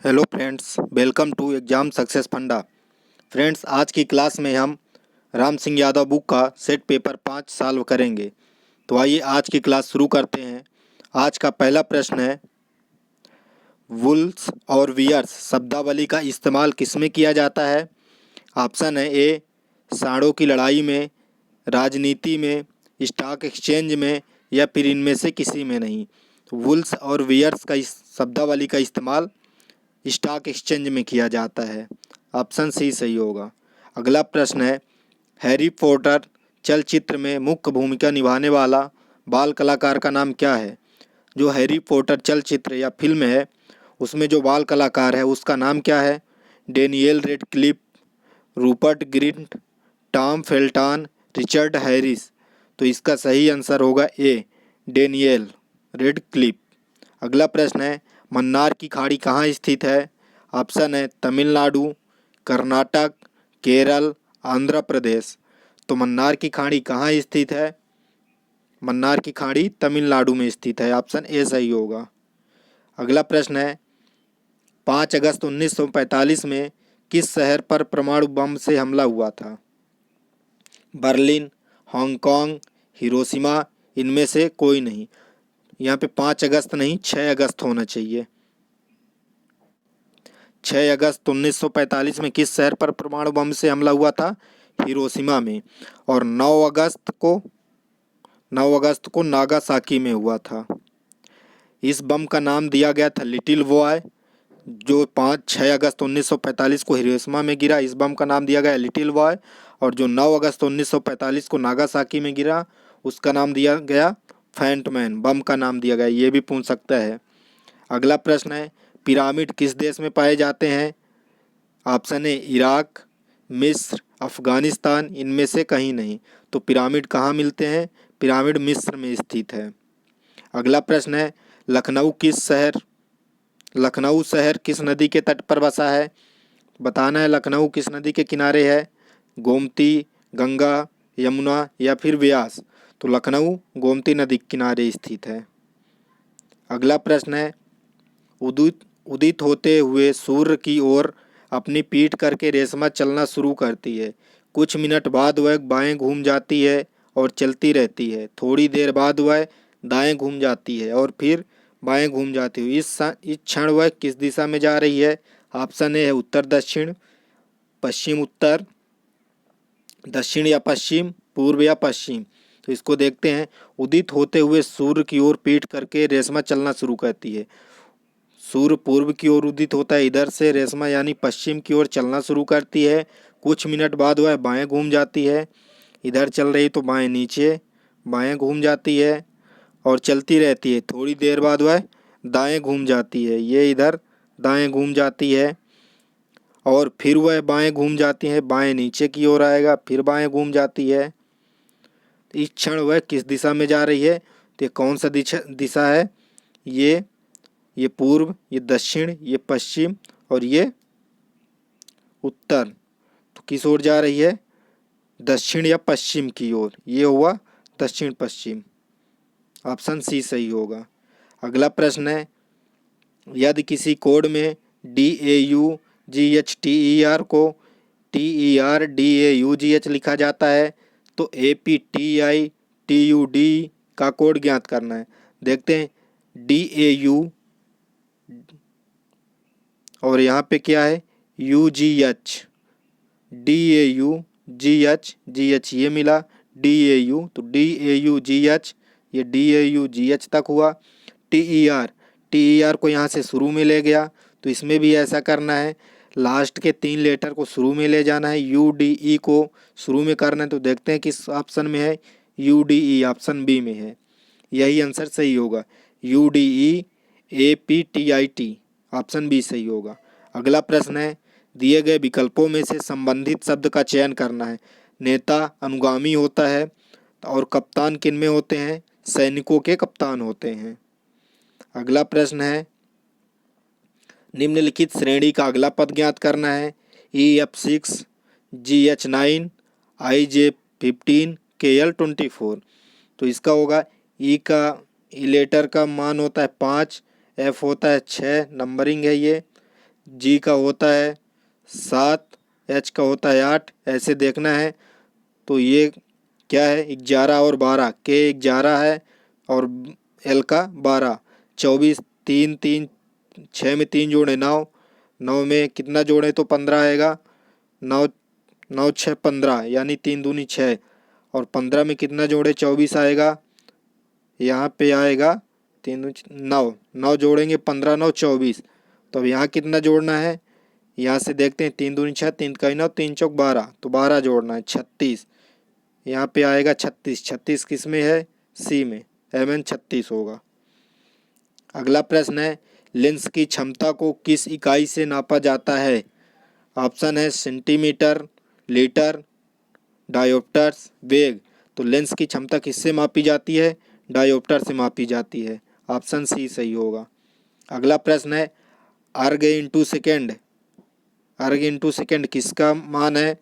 Hello friends, welcome to exam success funda. Friends, आज की class में हम राम सिंह यादव बुक का सेट पेपर 5 सॉल्व करेंगे। तो आइए आज की क्लास शुरू करते हैं। आज का पहला प्रश्न है, वुल्स और वियर्स शब्दावली का इस्तेमाल किसमें किया जाता है? ऑप्शन है ए सांडों की लड़ाई में, राजनीति में, स्टॉक एक्सचेंज में, या फिर इनमें से किसी में नहीं। वुल्स और वियर्स का इस शब्दावली का इस्तेमाल स्टॉक एक्सचेंज में किया जाता है। ऑप्शन सी सही होगा। अगला प्रश्न है, हैरी पॉटर चलचित्र में मुख्य भूमिका निभाने वाला बाल कलाकार का नाम क्या है? जो हैरी पॉटर चलचित्र या फिल्म है उसमें जो बाल कलाकार है उसका नाम क्या है? Daniel Radcliffe, Rupert Grint, Tom Felton, Richard Harris. तो इसका सही आंसर होगा ए, डेनियल रेडक्लिफ। अगला प्रश्न है, मन्नार की खाड़ी कहाँ स्थित है? ऑप्शन है तमिलनाडु, कर्नाटक, केरल, आंध्र प्रदेश। तो मन्नार की खाड़ी कहाँ स्थित है? मन्नार की खाड़ी तमिलनाडु में स्थित है। ऑप्शन ए सही होगा। अगला प्रश्न है, 5 अगस्त 1945 में किस शहर पर परमाणु बम से हमला हुआ था? बर्लिन, हांगकांग, हिरोशिमा, इनमें से कोई नहीं। यहाँ पे 5 अगस्त नहीं 6 अगस्त होना चाहिए। 6 अगस्त 1945 में किस शहर पर परमाणु बम से हमला हुआ था? हिरोशिमा में। और 9 अगस्त को नागासाकी में हुआ था। इस बम का नाम दिया गया था लिटिल बॉय। जो 6 अगस्त 1945 को हिरोशिमा में गिरा, इस बम का नाम दिया गया लिटिल बॉय। और जो 9 अगस्त 1945 को नागासाकी में गिरा उसका नाम दिया गया फैंटमैन। बम का नाम दिया गया, ये भी पूछ सकता है। अगला प्रश्न है, पिरामिड किस देश में पाए जाते हैं? ऑप्शन है इराक, मिस्र, अफ़गानिस्तान, इनमें से कहीं नहीं। तो पिरामिड कहाँ मिलते हैं? पिरामिड मिस्र में स्थित है। अगला प्रश्न है, लखनऊ शहर किस नदी के तट पर बसा है? बताना है लखनऊ किस नदी के किनारे है? गोमती, गंगा, यमुना, या फिर व्यास। तो लखनऊ गोमती नदी के किनारे स्थित है। अगला प्रश्न है, उदित होते हुए सूर्य की ओर अपनी पीठ करके रेशमा चलना शुरू करती है। कुछ मिनट बाद वह बाएं घूम जाती है और चलती रहती है। थोड़ी देर बाद वह दाएं घूम जाती है और फिर बाएं घूम जाती है। इस क्षण वह किस दिशा में जा रही है? ऑप्शन ए है उत्तर दक्षिण, पश्चिम उत्तर, दक्षिण या पश्चिम, पूर्व या पश्चिम। तो इसको देखते हैं। उदित होते हुए सूर्य की ओर पीठ करके रेशमा चलना शुरू करती है। सूर्य पूर्व की ओर उदित होता है, इधर से रेशमा यानी पश्चिम की ओर चलना शुरू करती है। कुछ मिनट बाद वह बाएं घूम जाती है। इधर चल रही तो बाएं नीचे, बाएं घूम जाती है और चलती रहती है। थोड़ी देर बाद वह दाएं घूम जाती है, ये इधर दाएं घूम जाती है और फिर वह बाएं घूम जाती है। बाएं नीचे की ओर आएगा, फिर बाएं घूम जाती है। इस क्षण वह किस दिशा में जा रही है? तो ये कौन सा दिशा है? ये पूर्व, ये दक्षिण, ये पश्चिम और ये उत्तर। तो किस ओर जा रही है? दक्षिण या पश्चिम की ओर। ये हुआ दक्षिण पश्चिम। ऑप्शन सी सही होगा। अगला प्रश्न है, यदि किसी कोड में DAUGHTER को TERDAUGH लिखा जाता है तो APTITUD का कोड ज्ञात करना है। देखते हैं, DAU और यहाँ पे क्या है? UGH, DAUGH ये मिला DAU, तो DAUGH, ये DAUGH तक हुआ। TER को यहाँ से शुरू में ले गया, तो इसमें भी ऐसा करना है। लास्ट के 3 लेटर को शुरू में ले जाना है, UDE को शुरू में करना है। तो देखते हैं किस ऑप्शन में है। UDE ऑप्शन बी में है, यही आंसर सही होगा। UDEAPTIT ऑप्शन बी सही होगा। अगला प्रश्न है, दिए गए विकल्पों में से संबंधित शब्द का चयन करना है। नेता अनुगामी होता है और कप्तान किन में होते हैं? सैनिकों के कप्तान होते हैं। अगला प्रश्न है, निम्नलिखित श्रेणी का अगला पद ज्ञात करना है। EF6, GH9, IJ15, KL24। तो इसका होगा, ई का लेटर का मान होता है 5, F होता है 6, नंबरिंग है ये। जी का होता है 7, एच का होता है 8, ऐसे देखना है। तो ये क्या है 11 और 12, के 11 है और एल का 12, 24, 3 3, 6 में 3 जोड़े 9, 9 में कितना जोड़े तो 15 आएगा, 9 9 6 15 यानी 3 दूनी 6, और 15 में कितना जोड़े 24 आएगा, यहाँ पे आएगा 3 9, 9 जोड़ेंगे 15 9 24। तो अब यहाँ कितना जोड़ना है, यहाँ से देखते हैं 3 दूनी 6, 3 का 9, 3 चौक 12, तो 12 जोड़ना है 36, यहाँ पे आएगा 36, 36 किस में है, सी में, एम एन 36 होगा। अगला प्रश्न है लेंस की क्षमता को किस इकाई से नापा जाता है। ऑप्शन है सेंटीमीटर, लीटर, डायोप्टर्स, वेग। तो लेंस की क्षमता किससे मापी जाती है, डायोप्टर से मापी जाती है। ऑप्शन सी सही होगा। अगला प्रश्न है अर्ग इंटू सेकेंड, अर्ग इंटू सेकेंड किसका मान है।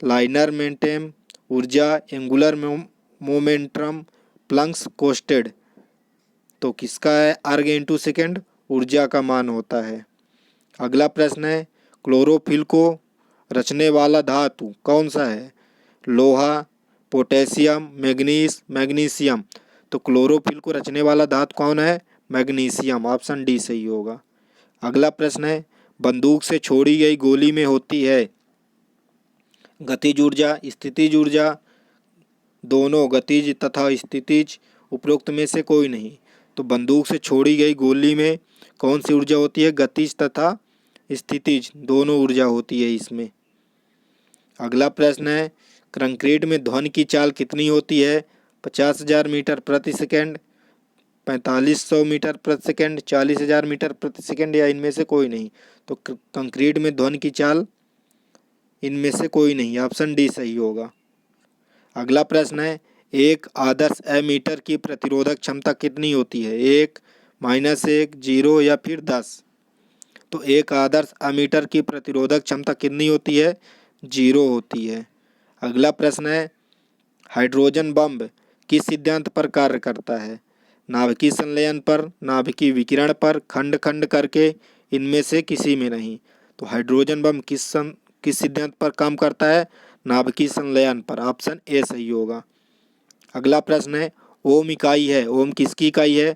लाइनर मेंटेम, ऊर्जा, एंगुलर मोमेंटम, प्लंक्स कोस्टेड। तो किसका है अर्ग इंटू सेकेंड, ऊर्जा का मान होता है। अगला प्रश्न है क्लोरोफिल को रचने वाला धातु कौन सा है। लोहा, पोटेशियम, मैग्नीशियम। तो क्लोरोफिल को रचने वाला धातु कौन है, मैग्नीशियम। ऑप्शन डी सही होगा। अगला प्रश्न है बंदूक से छोड़ी गई गोली में होती है गतिज ऊर्जा, स्थितिज ऊर्जा, दोनों, गतिज तथा स्थितिज, उपरोक्त में से कोई नहीं। तो बंदूक से छोड़ी गई गोली में कौन सी ऊर्जा होती है, गतिज तथा स्थितिज, दोनों ऊर्जा होती है इसमें। अगला प्रश्न है कंक्रीट में ध्वनि की चाल कितनी होती है। 50,000 मीटर प्रति सेकंड, 4500 मीटर प्रति सेकंड, 40,000 मीटर प्रति सेकंड, या इनमें से कोई नहीं। तो कंक्रीट में ध्वनि की चाल इनमें से कोई नहीं, ऑप्शन डी सही होगा। अगला प्रश्न है एक आदर्श एमीटर की प्रतिरोधक क्षमता कितनी होती है। 1, -1, 0 या फिर 10। तो एक आदर्श एमीटर की प्रतिरोधक क्षमता कितनी होती है, 0 होती है। अगला प्रश्न है हाइड्रोजन बम किस सिद्धांत पर कार्य करता है। नाभिकीय संलयन पर, नाभिकीय विकिरण पर, खंड खंड करके, इनमें से किसी में नहीं। तो हाइड्रोजन बम किस सिद्धांत पर काम करता है, नाभिकीय संलयन पर। ऑप्शन ए सही होगा। अगला प्रश्न है ओम इकाई है, ओम किसकी इकाई है।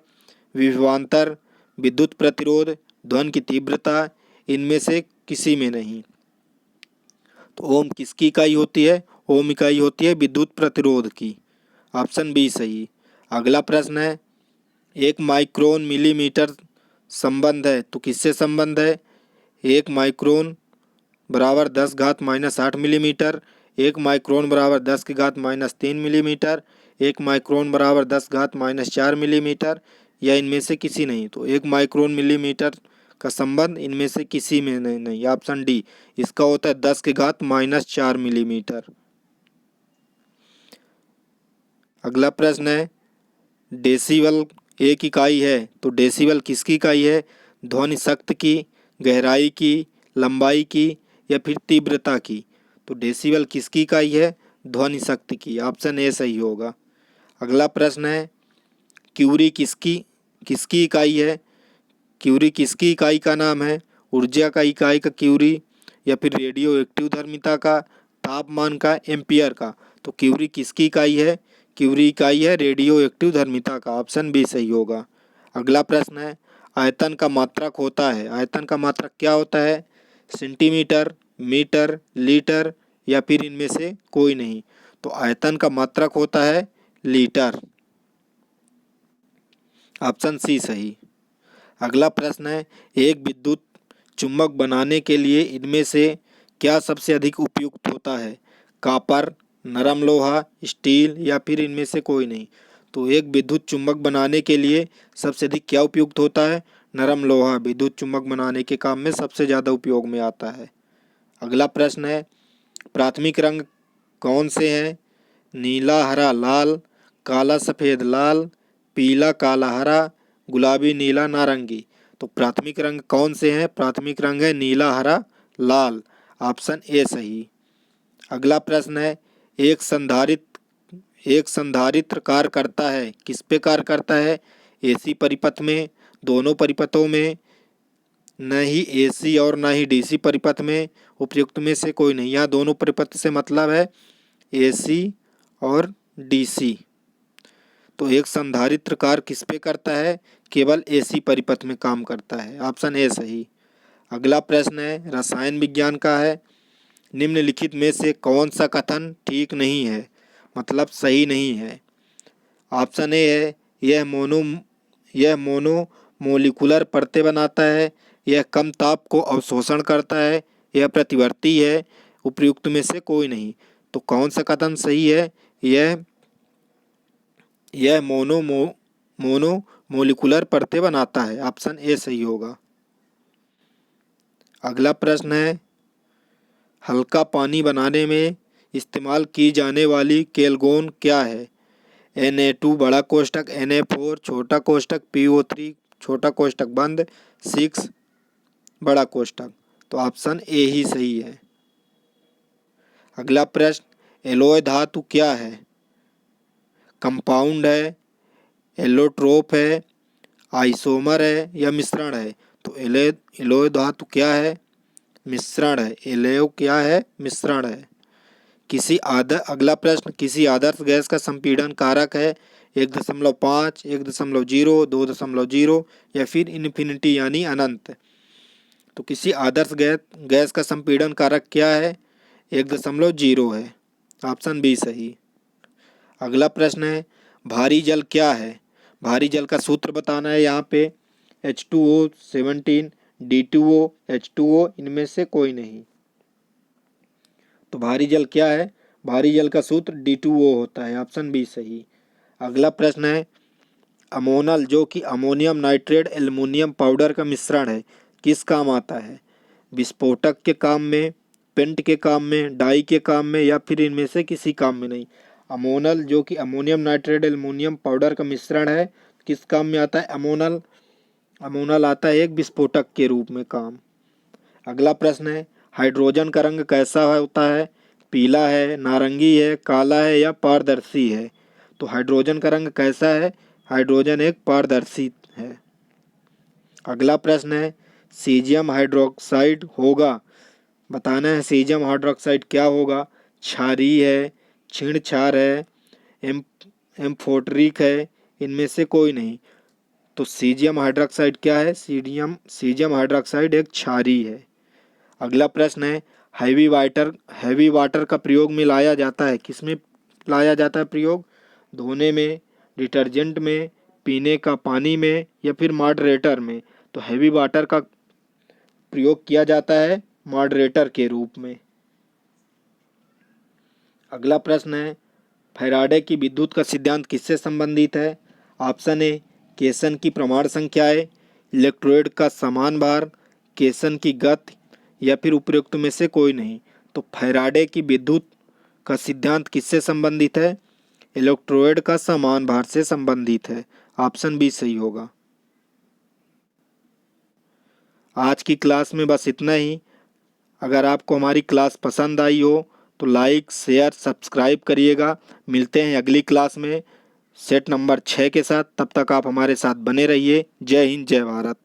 विभवांतर, विद्युत प्रतिरोध, ध्वनि की तीव्रता, इनमें से किसी में नहीं। तो ओम किसकी इकाई होती है, ओम इकाई होती है विद्युत प्रतिरोध की। ऑप्शन बी सही। अगला प्रश्न है एक माइक्रोन मिलीमीटर संबंध है, तो किससे संबंध है। 1 माइक्रोन बराबर 10⁻⁻8 मिलीमीटर, 1 माइक्रोन बराबर 10⁻³ मिलीमीटर, 1 माइक्रोन बराबर 10⁻⁴ मिलीमीटर, या इनमें से किसी नहीं। तो 1 माइक्रोन मिलीमीटर का संबंध इनमें से किसी में नहीं। ऑप्शन डी इसका होता है 10⁻⁴ मिलीमीटर। अगला प्रश्न है डेसिबल एक इकाई है, तो डेसिबल किसकी इकाई है। ध्वनि शक्ति की, गहराई की, लंबाई की, या फिर तीव्रता की। तो डेसिबल किसकी इकाई है, ध्वनि शक्ति की। ऑप्शन ए सही होगा। अगला प्रश्न है क्यूरी किसकी किसकी इकाई है। क्यूरी किसकी इकाई का नाम है। ऊर्जा का इकाई का क्यूरी, या फिर रेडियो एक्टिव धर्मिता का, तापमान का, एम्पियर का। तो क्यूरी किसकी इकाई है, क्यूरी इकाई है रेडियो एक्टिव धर्मिता का। ऑप्शन बी सही होगा। अगला प्रश्न है आयतन का मात्रक होता है, आयतन का मात्रक क्या होता है। सेंटीमीटर, मीटर, लीटर, या फिर इनमें से कोई नहीं। तो आयतन का मात्रक होता है लीटर। ऑप्शन सी सही। अगला प्रश्न है एक विद्युत चुम्बक बनाने के लिए इनमें से क्या सबसे अधिक उपयुक्त होता है। कॉपर, नरम लोहा, स्टील, या फिर इनमें से कोई नहीं। तो एक विद्युत चुम्बक बनाने के लिए सबसे अधिक क्या उपयुक्त होता है, नरम लोहा विद्युत चुम्बक बनाने के काम में सबसे ज़्यादा उपयोग में आता है। अगला प्रश्न है प्राथमिक रंग कौन से हैं। नीला, हरा, लाल, काला, सफ़ेद, लाल, पीला, काला, हरा, गुलाबी, नीला, नारंगी। तो प्राथमिक रंग कौन से हैं, प्राथमिक रंग है नीला, हरा, लाल। ऑप्शन ए सही। अगला प्रश्न है एक संधारित्र कार्य करता है, किस पे कार्य करता है। एसी परिपथ में, दोनों परिपथों में, न ही एसी और न ही डीसी परिपथ में, उपयुक्त में से कोई नहीं। यहाँ दोनों परिपथ से मतलब है एसी और डीसी। तो एक संधारित्र कार्य किस पे करता है? केवल एसी परिपथ में काम करता है। ऑप्शन ए सही। अगला प्रश्न है रसायन विज्ञान का है। निम्नलिखित में से कौन सा कथन ठीक नहीं है, मतलब सही नहीं है? ऑप्शन ए है यह मोनोमोलिकुलर परतें बनाता है, यह कम ताप को अवशोषण करता है, यह प्रतिवर्ती है, उपयुक्त में से कोई नहीं। तो कौन सा कथन सही है? यह मोनोमोलिकुलर परतें बनाता है। ऑप्शन ए सही होगा। अगला प्रश्न है हल्का पानी बनाने में इस्तेमाल की जाने वाली केलगोन क्या है? Na2 बड़ा कोष्टक, Na4 छोटा कोष्टक, PO3 छोटा कोष्टक बंद, 6 बड़ा कोष्टक। तो ऑप्शन ए ही सही है। अगला प्रश्न एलॉय धातु क्या है? कंपाउंड है, एलोट्रोप है, आइसोमर है या मिश्रण है? तो एलॉय धातु क्या है? मिश्रण है। एलॉय क्या है? मिश्रण है। अगला प्रश्न किसी आदर्श गैस का संपीड़न कारक है 1.5, 1.0, 2.0 या फिर इन्फिनिटी यानी अनंत। तो किसी आदर्श गैस का संपीड़न कारक क्या है? 1.0 है। ऑप्शन बी सही। अगला प्रश्न है भारी जल क्या है? भारी जल का सूत्र बताना है यहाँ पे। H2O 17, D2O, H2O इनमें से कोई नहीं। तो भारी जल क्या है? भारी जल का सूत्र D2O होता है। ऑप्शन बी सही। अगला प्रश्न है अमोनल जो कि अमोनियम नाइट्रेट एल्युमिनियम पाउडर का मिश्रण है किस काम आता है? विस्फोटक के काम में, पेंट के काम में, डाई के काम में या फिर इनमें से किसी काम में नहीं। अमोनल जो कि अमोनियम नाइट्रेट एल्युमिनियम पाउडर का मिश्रण है किस काम में आता है? अमोनल आता है एक विस्फोटक के रूप में काम। अगला प्रश्न है हाइड्रोजन का रंग कैसा होता है? पीला है, नारंगी है, काला है या पारदर्शी है? तो हाइड्रोजन का रंग कैसा है? हाइड्रोजन एक पारदर्शी है। अगला प्रश्न है सीजियम हाइड्रोक्साइड होगा, बताना है सीजियम हाइड्रोक्साइड क्या होगा? क्षारीय है, क्षीण है, एम्फोटरिक है, इनमें से कोई नहीं। तो सीजियम हाइड्रोक्साइड क्या है? सीजियम हाइड्रोक्साइड एक क्षारीय है। अगला प्रश्न है हैवी वाटर का प्रयोग में लाया जाता है, किसमें लाया जाता है प्रयोग? धोने में, डिटर्जेंट में, पीने का पानी में या फिर मॉडरेटर में? तो हैवी वाटर का प्रयोग किया जाता है मॉडरेटर के रूप में। अगला प्रश्न है फैराडे की विद्युत का सिद्धांत किससे संबंधित है? ऑप्शन ए केसन की प्रमाण संख्याएं, इलेक्ट्रोड का समान भार, केसन की गति या फिर उपयुक्त में से कोई नहीं। तो फैराडे की विद्युत का सिद्धांत किससे संबंधित है? इलेक्ट्रोड का समान भार से संबंधित है। ऑप्शन बी सही होगा। आज की क्लास में बस इतना ही। अगर आपको हमारी क्लास पसंद आई हो तो लाइक, शेयर, सब्सक्राइब करिएगा। मिलते हैं अगली क्लास में सेट नंबर 6 के साथ। तब तक आप हमारे साथ बने रहिए। जय हिंद, जय भारत।